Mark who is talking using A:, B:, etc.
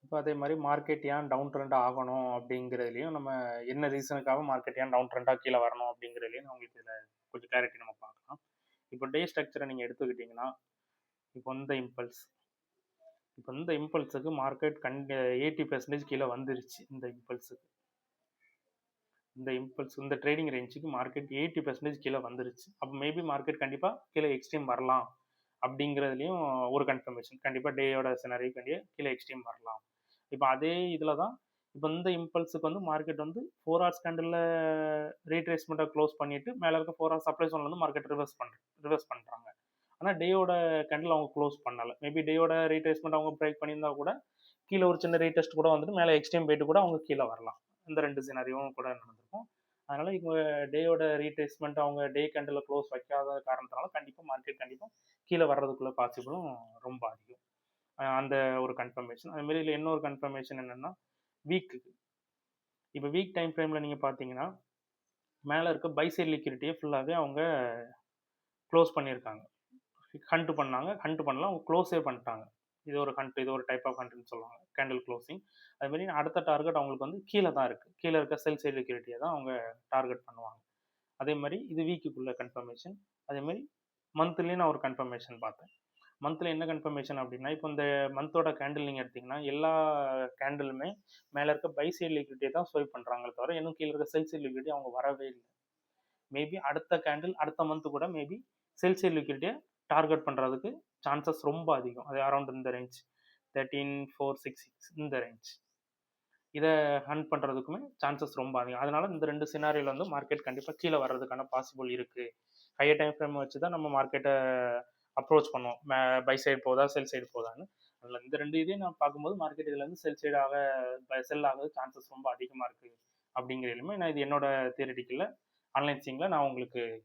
A: இப்போ அதே மாதிரி மார்க்கெட் ஏன் டவுன் ட்ரெண்ட் ஆகணும் அப்படிங்கிறதுலையும் நம்ம என்ன ரீசனுக்காக மார்க்கெட் ஏன் டவுன் ட்ரெண்டாக கீழே வரணும் அப்படிங்கிறதுலையும் உங்களுக்கு இதில் கொஞ்சம் கிளாரிட்டி நம்ம பார்க்கலாம். இப்போ டே ஸ்ட்ரக்சரை நீங்கள் எடுத்துக்கிட்டிங்கன்னா, இப்போ இந்த இம்பல்ஸுக்கு மார்க்கெட் 80% கீழே வந்துருச்சு. இந்த ட்ரேடிங் ரேஞ்சுக்கு மார்க்கெட் 80% கீழே வந்துருச்சு. அப்போ மேபி மார்க்கெட் கண்டிப்பாக கீழே எக்ஸ்ட்ரீம் வரலாம் அப்படிங்கிறதுலையும் ஒரு கன்ஃபர்மேஷன். கண்டிப்பாக டேயோட சினரி கீழே எக்ஸ்ட்ரீம் வரலாம். இப்போ அதே இதில் தான் இப்போ இந்த இம்பல்ஸுக்கு வந்து மார்க்கெட் வந்து 4 ஹவர்ஸ் கேண்டில் ரீட்ரேஸ்மெண்ட்டை க்ளோஸ் பண்ணிட்டு மேலே இருக்க 4 ஹவர்ஸ் சப்ளை ஜோன்ல வந்து மார்க்கெட் ரிவர்ஸ் பண்ணுறாங்க. ஆனால் டேயோட கேண்டில் அவங்க க்ளோஸ் பண்ணலை. மேபி டேயோட ரீட்ரேஸ்மெண்ட் அவங்க பிரேக் பண்ணியிருந்தா கூட கீழே ஒரு சின்ன ரீடெஸ்ட் கூட வந்துட்டு மேலே எக்ஸ்ட்ரீம் போயிட்டு கூட அவங்க கீழே வரலாம். இந்த 2 சினாரியும் கூட நடந்திருக்கும். அதனால இவங்க டேயோட ரீட்ரேஸ்மெண்ட் அவங்க டே கேண்டில் க்ளோஸ் வைக்காத காரணத்தினால கண்டிப்பாக மார்க்கெட் கண்டிப்பாக கீழே வர்றதுக்குள்ள பாசிபிளும் ரொம்ப அதிகம். அந்த ஒரு கன்ஃபர்மேஷன். அது மாதிரி இதில் இன்னொரு கன்ஃபர்மேஷன் என்னன்னா, வீக்குக்கு இப்போ வீக் டைம் ஃப்ரேமில் நீங்கள் பார்த்தீங்கன்னா, மேலே இருக்க பை சைட் லிக்விடிட்டியை ஃபுல்லாகவே அவங்க க்ளோஸ் பண்ணியிருக்காங்க. ஹண்ட் பண்ணலாம், அவங்க க்ளோஸே பண்ணிட்டாங்க. இது ஒரு டைப் ஆஃப் ஹண்ட்னு சொல்லுவாங்க, கேண்டில் க்ளோசிங். அதுமாரி அடுத்த டார்கெட் அவங்களுக்கு வந்து கீழே தான் இருக்குது. கீழே இருக்க செல் சைடு லிக்விடிட்டியை தான் அவங்க டார்கெட் பண்ணுவாங்க. அதே மாதிரி இது வீக்குக்குள்ள கன்ஃபர்மேஷன். அதேமாதிரி மந்த்லியும் நான் ஒரு கன்ஃபர்மேஷன் பார்த்தேன். மந்த்லி என்ன கன்ஃபர்மேஷன் அப்படின்னா, இப்போ இந்த மந்தோட கேண்டில் நீங்கள் எடுத்திங்கன்னா, எல்லா கேண்டிலுமே மேலே இருக்க பை சைடு லிக்விடிட்டியை தான் ஸ்வைப் பண்ணுறாங்களே தவிர இன்னும் கீழே இருக்க செல் சைடு லிக்விடிட்டி அவங்க வரவே இல்லை. மேபி அடுத்த மந்த் கூட மேபி செல் சைடு லிக்விடிட்டியை டார்கெட் பண்ணுறதுக்கு சான்சஸ் ரொம்ப அதிகம். அது அரௌண்ட் இந்த ரேஞ்ச் 13,466 இந்த ரேஞ்ச். இதை ஹண்ட் பண்ணுறதுக்குமே சான்சஸ் ரொம்ப அதிகம். அதனால இந்த 2 சினாரியில் வந்து மார்க்கெட் கண்டிப்பாக கீழே வர்றதுக்கான பாசிபிள் இருக்குது. ஹையர் டைம் ஃப்ரேம் வச்சு தான் நம்ம மார்க்கெட்டை அப்ரோச் பண்ணுவோம். பை சைடு போதா செல் சைடு போதான்னு. அதில் இந்த 2 இதையும் நான் பார்க்கும்போது மார்க்கெட் இதில் வந்து செல் ஆக சான்சஸ் ரொம்ப அதிகமாக இருக்குது அப்படிங்கிறதுலையுமே நான் இது என்னோட தியரிட்டிக்கலில் ஆன்லைன் சீங்கில் நான் உங்களுக்கு